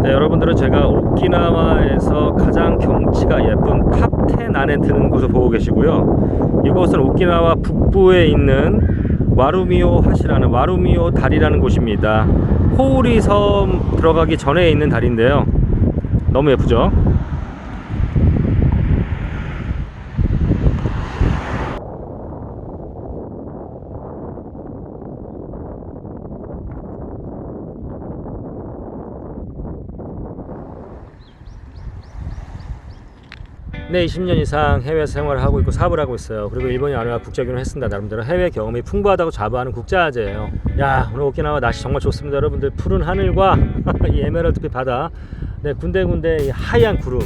네, 여러분들은 제가 오키나와에서 가장 경치가 예쁜 탑10 안에 드는 곳을 보고 계시고요. 이곳은 오키나와 북부에 있는 와루미오 하시라는 와루미오 다리라는 곳입니다. 호우리 섬 들어가기 전에 있는 다리인데요. 너무 예쁘죠? 네, 20년 이상 해외에서 생활을 하고 있고 사업을 하고 있어요. 그리고 일본이 아니라 국제결혼을 했습니다. 나름대로 해외 경험이 풍부하다고 자부하는 국제아재예요. 야, 오늘 오키나와 날씨 정말 좋습니다. 여러분들, 푸른 하늘과 이 에메랄드빛 바다, 네, 군데군데 이 하얀 구름,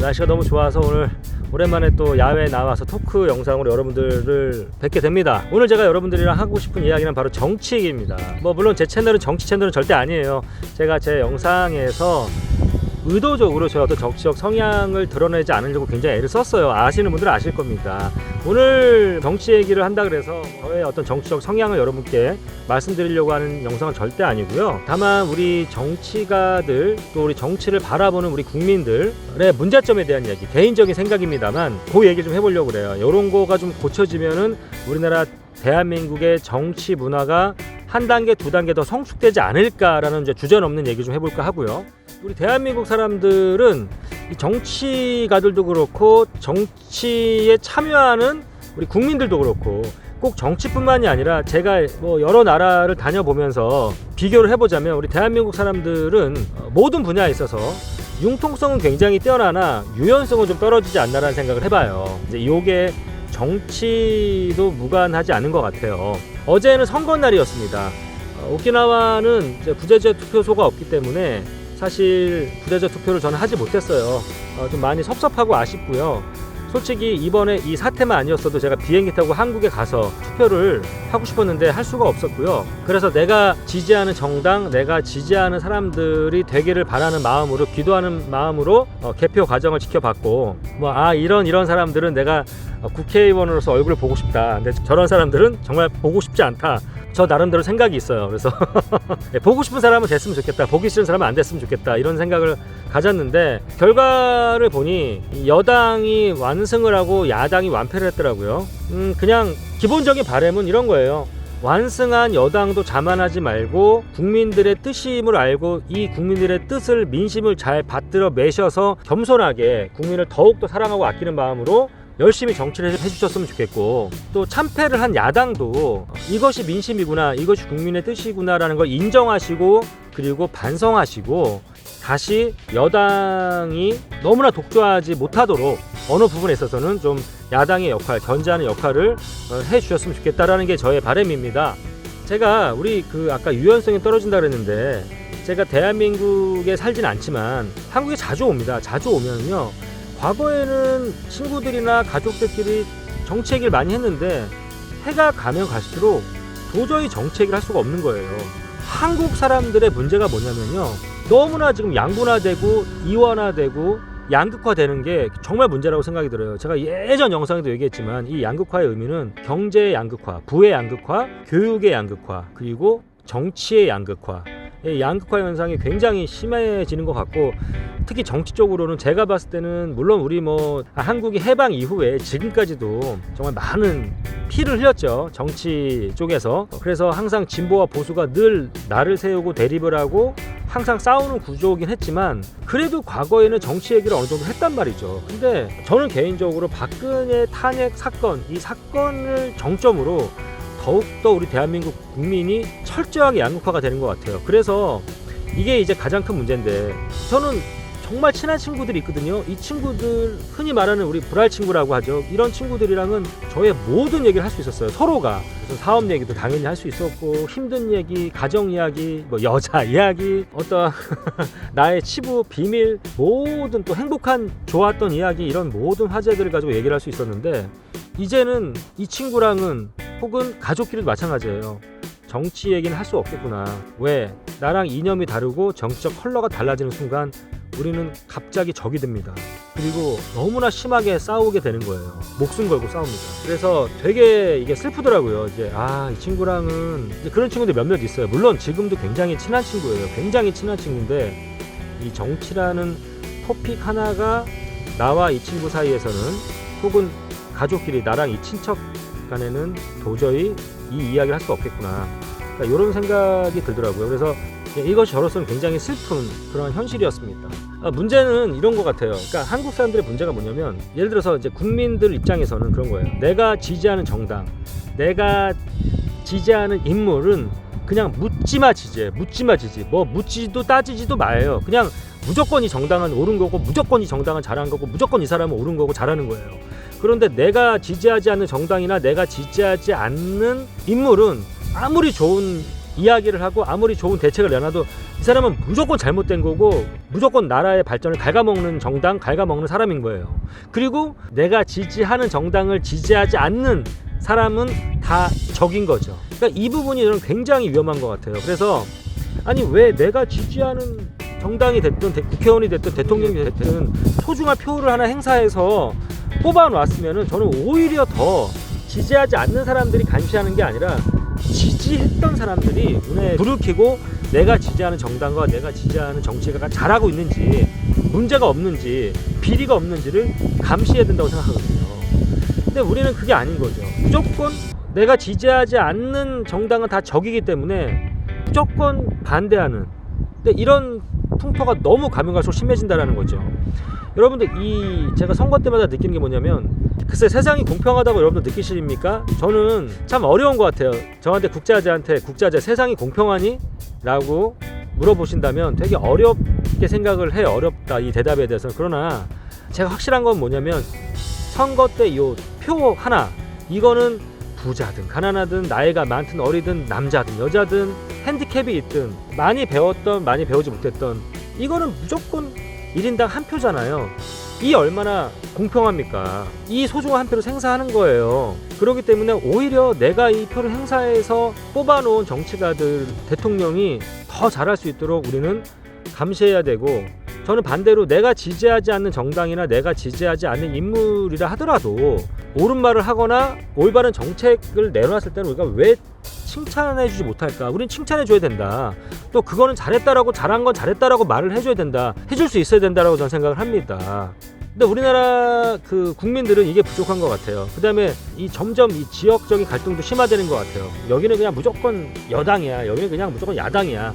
날씨가 너무 좋아서 오늘 오랜만에 또 야외에 나와서 토크 영상으로 여러분들을 뵙게 됩니다. 오늘 제가 여러분들이랑 하고 싶은 이야기는 바로 정치 얘기입니다. 물론 제 채널은 정치 채널은 절대 아니에요. 제가 제 영상에서 의도적으로 제 어떤 정치적 성향을 드러내지 않으려고 굉장히 애를 썼어요. 아시는 분들은 아실 겁니다. 오늘 정치 얘기를 한다 그래서 저의 어떤 정치적 성향을 여러분께 말씀드리려고 하는 영상은 절대 아니고요. 다만 우리 정치가들, 또 우리 정치를 바라보는 우리 국민들의 문제점에 대한 얘기, 개인적인 생각입니다만 그 얘기 좀 해보려고 그래요. 이런 거가 좀 고쳐지면은 우리나라 대한민국의 정치 문화가 한 단계, 두 단계 더 성숙되지 않을까라는 이제 주저넘는 얘기 좀 해볼까 하고요. 우리 대한민국 사람들은 이 정치가들도 그렇고 정치에 참여하는 우리 국민들도 그렇고 꼭 정치뿐만이 아니라 제가 여러 나라를 다녀보면서 비교를 해보자면 우리 대한민국 사람들은 모든 분야에 있어서 융통성은 굉장히 뛰어나나 유연성은 좀 떨어지지 않나라는 생각을 해봐요. 이제 이게 정치도 무관하지 않은 것 같아요. 어제는 선거날이었습니다. 오키나와는 이제 부재자 투표소가 없기 때문에 사실 부재자 투표를 저는 하지 못했어요. 좀 많이 섭섭하고 아쉽고요. 솔직히 이번에 이 사태만 아니었어도 제가 비행기 타고 한국에 가서 투표를 하고 싶었는데 할 수가 없었고요. 그래서 내가 지지하는 정당, 내가 지지하는 사람들이 되기를 바라는 마음으로, 기도하는 마음으로 개표 과정을 지켜봤고, 이런 사람들은 내가 국회의원으로서 얼굴을 보고 싶다. 근데 저런 사람들은 정말 보고 싶지 않다. 저 나름대로 생각이 있어요. 그래서 보고 싶은 사람은 됐으면 좋겠다, 보기 싫은 사람은 안 됐으면 좋겠다, 이런 생각을 가졌는데 결과를 보니 여당이 완승을 하고 야당이 완패를 했더라고요. 그냥 기본적인 바람은 이런 거예요. 완승한 여당도 자만하지 말고 국민들의 뜻임을 알고 이 국민들의 뜻을, 민심을 잘 받들어 매셔서 겸손하게 국민을 더욱더 사랑하고 아끼는 마음으로 열심히 정치를 해주셨으면 좋겠고, 또 참패를 한 야당도 이것이 민심이구나, 이것이 국민의 뜻이구나 라는 걸 인정하시고 그리고 반성하시고 다시 여당이 너무나 독주하지 못하도록 어느 부분에 있어서는 좀 야당의 역할, 견제하는 역할을 해주셨으면 좋겠다라는 게 저의 바람입니다. 제가 우리 아까 유연성이 떨어진다 그랬는데 제가 대한민국에 살진 않지만 한국에 자주 옵니다. 자주 오면요, 과거에는 친구들이나 가족들끼리 정치 얘기를 많이 했는데 해가 가면 갈수록 도저히 정치 얘기를 할 수가 없는 거예요. 한국 사람들의 문제가 뭐냐면요, 너무나 지금 양분화되고 이원화되고 양극화되는 게 정말 문제라고 생각이 들어요. 제가 예전 영상에도 얘기했지만 이 양극화의 의미는 경제의 양극화, 부의 양극화, 교육의 양극화, 그리고 정치의 양극화, 이 양극화 현상이 굉장히 심해지는 것 같고, 특히 정치 쪽으로는 제가 봤을 때는 물론 우리 한국이 해방 이후에 지금까지도 정말 많은 피를 흘렸죠, 정치 쪽에서. 그래서 항상 진보와 보수가 늘 나를 세우고 대립을 하고 항상 싸우는 구조이긴 했지만 그래도 과거에는 정치 얘기를 어느 정도 했단 말이죠. 근데 저는 개인적으로 박근혜 탄핵 사건, 이 사건을 정점으로 더욱더 우리 대한민국 국민이 철저하게 양극화가 되는 것 같아요. 그래서 이게 이제 가장 큰 문제인데, 저는 정말 친한 친구들이 있거든요. 이 친구들, 흔히 말하는 우리 불알 친구라고 하죠. 이런 친구들이랑은 저의 모든 얘기를 할 수 있었어요, 서로가. 그래서 사업 얘기도 당연히 할 수 있었고, 힘든 얘기, 가정 이야기, 여자 이야기, 어떤 나의 치부, 비밀, 모든 또 행복한, 좋았던 이야기, 이런 모든 화제들을 가지고 얘기를 할 수 있었는데 이제는 이 친구랑은, 혹은 가족끼리도 마찬가지예요. 정치 얘기는 할 수 없겠구나. 왜? 나랑 이념이 다르고 정치적 컬러가 달라지는 순간 우리는 갑자기 적이 됩니다. 그리고 너무나 심하게 싸우게 되는 거예요. 목숨 걸고 싸웁니다. 그래서 되게 이게 슬프더라고요. 이제 이 친구랑은 이제 그런 친구들 몇몇 있어요. 물론 지금도 굉장히 친한 친구예요. 굉장히 친한 친구인데 이 정치라는 토픽 하나가 나와 이 친구 사이에서는 혹은 가족끼리 나랑 이 친척 간에는 도저히 이 이야기를 할 수가 없겠구나. 그러니까 이런 생각이 들더라고요. 그래서 이것이 저로서는 굉장히 슬픈 그런 현실이었습니다. 문제는 이런 것 같아요. 그러니까 한국 사람들의 문제가 뭐냐면, 예를 들어서 이제 국민들 입장에서는 그런 거예요. 내가 지지하는 정당, 내가 지지하는 인물은 그냥 묻지마 지지해. 뭐 묻지도 따지지도 마요. 그냥 무조건 이 정당은 옳은 거고, 무조건 이 정당은 잘한 거고, 무조건 이 사람은 옳은 거고 잘하는 거예요. 그런데 내가 지지하지 않는 정당이나 내가 지지하지 않는 인물은 아무리 좋은 이야기를 하고 아무리 좋은 대책을 내놔도 이 사람은 무조건 잘못된 거고, 무조건 나라의 발전을 갉아먹는 정당, 갉아먹는 사람인 거예요. 그리고 내가 지지하는 정당을 지지하지 않는 사람은 다 적인 거죠. 그러니까 이 부분이 저는 굉장히 위험한 것 같아요. 그래서 아니, 왜 내가 지지하는 정당이 됐든 국회의원이 됐든 대통령이 됐든 소중한 표를 하나 행사해서 뽑아놨으면은 저는 오히려 더 지지하지 않는 사람들이 감시하는 게 아니라 지지했던 사람들이 눈에 불을 켜고 내가 지지하는 정당과 내가 지지하는 정치가 잘하고 있는지, 문제가 없는지, 비리가 없는지를 감시해야 된다고 생각하거든요. 근데 우리는 그게 아닌 거죠. 무조건 내가 지지하지 않는 정당은 다 적이기 때문에 무조건 반대하는, 근데 이런 풍토가 너무 가면 갈수록 심해진다는 거죠. 여러분들, 제가 선거 때마다 느끼는 게 뭐냐면, 글쎄 세상이 공평하다고 여러분들 느끼십니까? 저는 참 어려운 것 같아요. 저한테 국제아재 세상이 공평하니? 라고 물어보신다면 되게 어렵게 생각을 해요. 어렵다, 이 대답에 대해서는. 그러나 제가 확실한 건 뭐냐면, 선거 때 이 표 하나, 이거는 부자든 가난하든 나이가 많든 어리든 남자든 여자든 핸디캡이 있든 많이 배웠던 많이 배우지 못했던, 이거는 무조건 1인당 한 표잖아요. 이 얼마나 공평합니까? 이 소중한 한 표를 행사하는 거예요. 그렇기 때문에 오히려 내가 이 표를 행사해서 뽑아놓은 정치가들, 대통령이 더 잘할 수 있도록 우리는 감시해야 되고, 저는 반대로 내가 지지하지 않는 정당이나 내가 지지하지 않는 인물이라 하더라도 옳은 말을 하거나 올바른 정책을 내놓았을 때는 우리가 왜 칭찬해주지 못할까? 우린 칭찬해줘야 된다. 또 그거는 잘했다라고, 잘한 건 잘했다라고 말을 해줘야 된다. 해줄 수 있어야 된다라고 저는 생각을 합니다. 근데 우리나라 국민들은 이게 부족한 것 같아요. 그 다음에 점점 이 지역적인 갈등도 심화되는 것 같아요. 여기는 그냥 무조건 여당이야. 여기는 그냥 무조건 야당이야.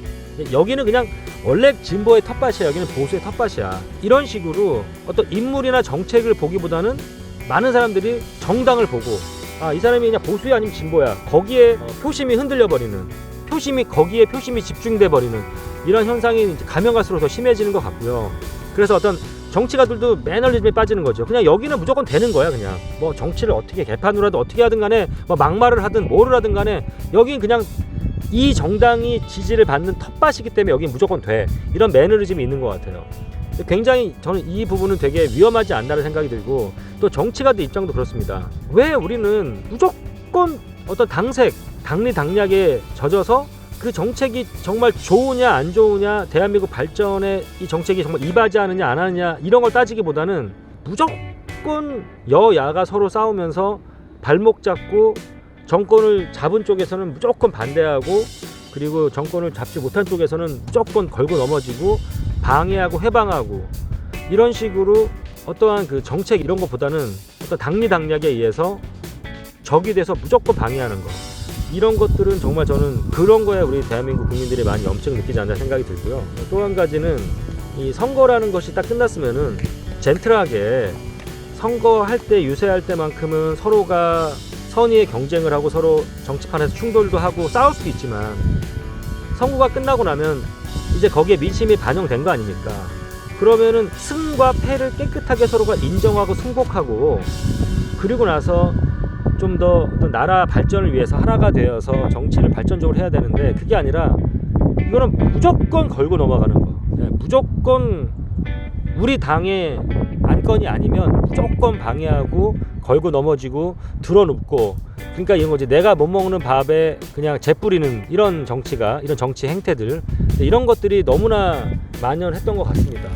여기는 그냥 원래 진보의 텃밭이야. 여기는 보수의 텃밭이야. 이런 식으로 어떤 인물이나 정책을 보기보다는 많은 사람들이 정당을 보고, 이 사람이 그냥 보수야 아니면 진보야, 거기에 표심이 흔들려 버리는, 거기에 표심이 집중돼 버리는 이런 현상이 가면 갈수록 더 심해지는 것 같고요. 그래서 어떤 정치가들도 매너리즘에 빠지는 거죠. 그냥 여기는 무조건 되는 거야. 그냥 뭐 정치를 어떻게 개판으로 하든 어떻게 하든 간에, 뭐 막말을 하든 뭐를 하든 간에 여기는 그냥 이 정당이 지지를 받는 텃밭이기 때문에 여기는 무조건 돼. 이런 매너리즘이 있는 것 같아요. 굉장히 저는 이 부분은 되게 위험하지 않나라는 생각이 들고, 또 정치가들 입장도 그렇습니다. 왜 우리는 무조건 어떤 당리당략에 젖어서 그 정책이 정말 좋으냐 안 좋으냐, 대한민국 발전에 이 정책이 정말 이바지하느냐 안 하느냐, 이런 걸 따지기보다는 무조건 여야가 서로 싸우면서 발목 잡고, 정권을 잡은 쪽에서는 무조건 반대하고, 그리고 정권을 잡지 못한 쪽에서는 무조건 걸고 넘어지고 방해하고 해방하고, 이런 식으로 어떠한 그 정책 이런 것보다는 어떤 당리당략에 의해서 적이 돼서 무조건 방해하는 것, 이런 것들은 정말 저는 그런 거에 우리 대한민국 국민들이 많이 염증을 느끼지 않나 생각이 들고요. 또 한 가지는 이 선거라는 것이 딱 끝났으면은 젠틀하게 선거할 때, 유세할 때만큼은 서로가 선의의 경쟁을 하고 서로 정치판에서 충돌도 하고 싸울 수도 있지만, 선거가 끝나고 나면 이제 거기에 민심이 반영된 거 아닙니까? 그러면은 승과 패를 깨끗하게 서로가 인정하고 승복하고, 그리고 나서 좀 더 어떤 나라 발전을 위해서 하나가 되어서 정치를 발전적으로 해야 되는데, 그게 아니라 이거는 무조건 걸고 넘어가는 거. 무조건 우리 당의 안건이 아니면 무조건 방해하고 걸고 넘어지고 드러눕고, 그러니까 이런 거지. 내가 못 먹는 밥에 그냥 재 뿌리는 이런 정치가, 이런 정치 행태들, 이런 것들이 너무나 만연했던 것 같습니다.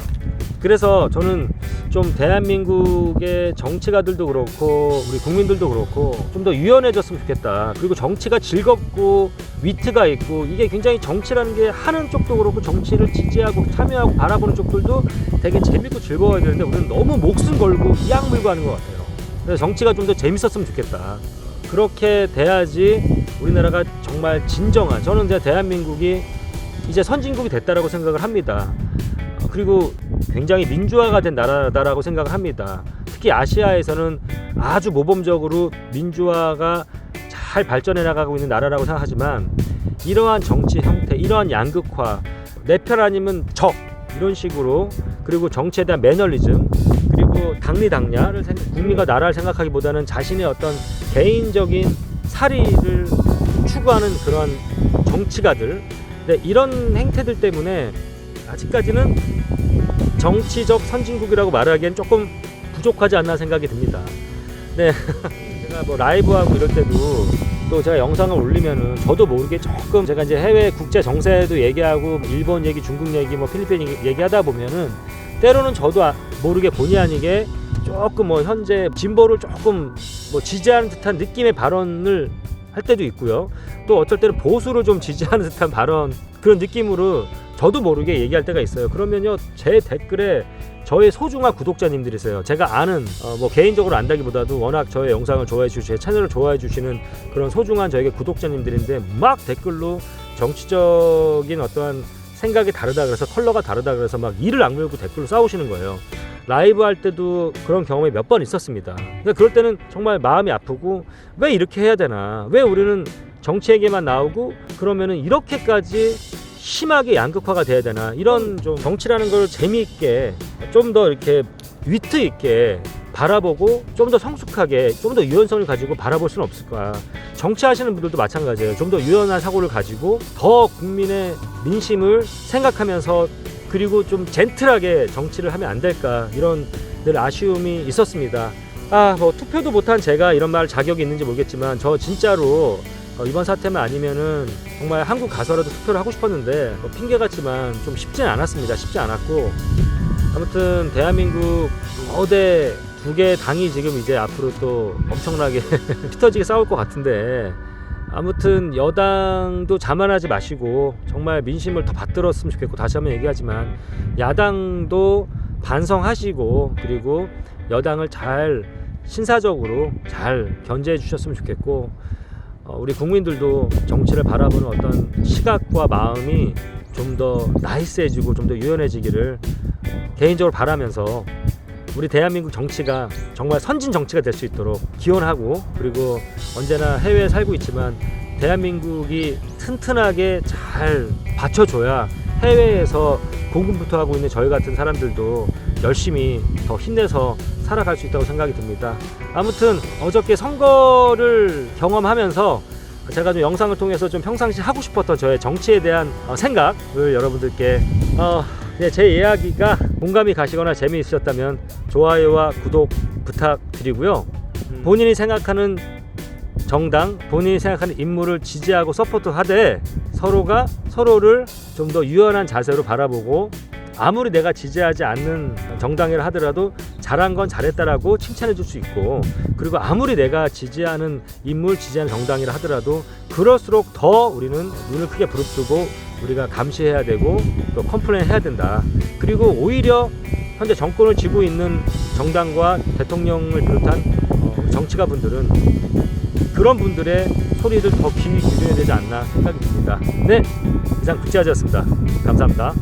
그래서 저는 좀 대한민국의 정치가들도 그렇고 우리 국민들도 그렇고 좀 더 유연해졌으면 좋겠다. 그리고 정치가 즐겁고 위트가 있고 이게 굉장히 정치라는 게 하는 쪽도 그렇고 정치를 지지하고 참여하고 바라보는 쪽들도 되게 재밌고 즐거워야 되는데 우리는 너무 목숨 걸고 이악 물고 하는 것 같아요. 그래서 정치가 좀 더 재밌었으면 좋겠다. 그렇게 돼야지 우리나라가 정말 진정한, 저는 이제 대한민국이 이제 선진국이 됐다라고 생각을 합니다. 그리고 굉장히 민주화가 된 나라다라고 생각을 합니다. 특히 아시아에서는 아주 모범적으로 민주화가 잘 발전해 나가고 있는 나라라고 생각하지만 이러한 정치 형태, 이러한 양극화, 내 편 아니면 적 이런 식으로, 그리고 정치에 대한 매너리즘, 그리고 당리당략을 국민과 나라를 생각하기보다는 자신의 어떤 개인적인 사리를 추구하는 그런 정치가들, 네, 이런 행태들 때문에 아직까지는 정치적 선진국이라고 말하기엔 조금 부족하지 않나 생각이 듭니다. 네, 제가 뭐 라이브하고 이럴 때도 또 제가 영상을 올리면은 저도 모르게 조금 제가 이제 해외 국제 정세도 얘기하고 일본 얘기, 중국 얘기, 뭐 필리핀 얘기하다 보면은 때로는 저도 모르게 본의 아니게 조금 뭐 현재 진보를 조금 뭐 지지하는 듯한 느낌의 발언을 할 때도 있고요. 또 어떨 때는 보수를 좀 지지하는 듯한 발언, 그런 느낌으로 저도 모르게 얘기할 때가 있어요. 그러면요, 제 댓글에 저의 소중한 구독자님들이세요. 제가 아는 뭐 개인적으로 안다기보다도 워낙 저의 영상을 좋아해 주시고 제 채널을 좋아해 주시는 그런 소중한 저에게 구독자님들인데 막 댓글로 정치적인 어떠한 생각이 다르다 그래서, 컬러가 다르다 그래서 막 이를 악물고 댓글로 싸우시는 거예요. 라이브 할 때도 그런 경험이 몇 번 있었습니다. 근데 그럴 때는 정말 마음이 아프고, 왜 이렇게 해야 되나, 왜 우리는 정치 얘기만 나오고 그러면은 이렇게까지 심하게 양극화가 돼야 되나, 이런 좀 정치라는 걸 재미있게 좀 더 이렇게 위트 있게 바라보고 좀 더 성숙하게, 좀 더 유연성을 가지고 바라볼 수는 없을까. 정치하시는 분들도 마찬가지예요. 좀 더 유연한 사고를 가지고 더 국민의 민심을 생각하면서, 그리고 좀 젠틀하게 정치를 하면 안 될까, 이런 늘 아쉬움이 있었습니다. 뭐 투표도 못한 제가 이런 말 자격이 있는지 모르겠지만 저 진짜로 이번 사태만 아니면은 정말 한국 가서라도 투표를 하고 싶었는데 핑계 같지만 좀 쉽지는 않았습니다. 쉽지 않았고, 아무튼 대한민국 거대 두 개의 당이 지금 이제 앞으로 또 엄청나게 피터지게 싸울 것 같은데, 아무튼 여당도 자만하지 마시고 정말 민심을 더 받들었으면 좋겠고, 다시 한번 얘기하지만 야당도 반성하시고, 그리고 여당을 잘 신사적으로 잘 견제해 주셨으면 좋겠고, 우리 국민들도 정치를 바라보는 어떤 시각과 마음이 좀 더 나이스해지고 좀 더 유연해지기를 개인적으로 바라면서, 우리 대한민국 정치가 정말 선진 정치가 될 수 있도록 기원하고, 그리고 언제나 해외에 살고 있지만 대한민국이 튼튼하게 잘 받쳐줘야 해외에서 공군부터 하고 있는 저희 같은 사람들도 열심히 더 힘내서 살아갈 수 있다고 생각이 듭니다. 아무튼 어저께 선거를 경험하면서 제가 좀 영상을 통해서 좀 평상시 하고 싶었던 저의 정치에 대한 생각을 여러분들께 제 이야기가 공감이 가시거나 재미있으셨다면 좋아요와 구독 부탁드리고요. 본인이 생각하는 정당, 본인이 생각하는 인물을 지지하고 서포트하되 서로가 서로를 좀 더 유연한 자세로 바라보고, 아무리 내가 지지하지 않는 정당이라 하더라도 잘한 건 잘했다라고 칭찬해 줄 수 있고, 그리고 아무리 내가 지지하는 인물, 지지하는 정당이라 하더라도 그럴수록 더 우리는 눈을 크게 부릅뜨고 우리가 감시해야 되고 또 컴플레인 해야 된다. 그리고 오히려 현재 정권을 쥐고 있는 정당과 대통령을 비롯한 정치가 분들은 그런 분들의 소리를 더 귀 기울여야 되지 않나 생각이 듭니다. 네, 이상 국제아지였습니다. 감사합니다.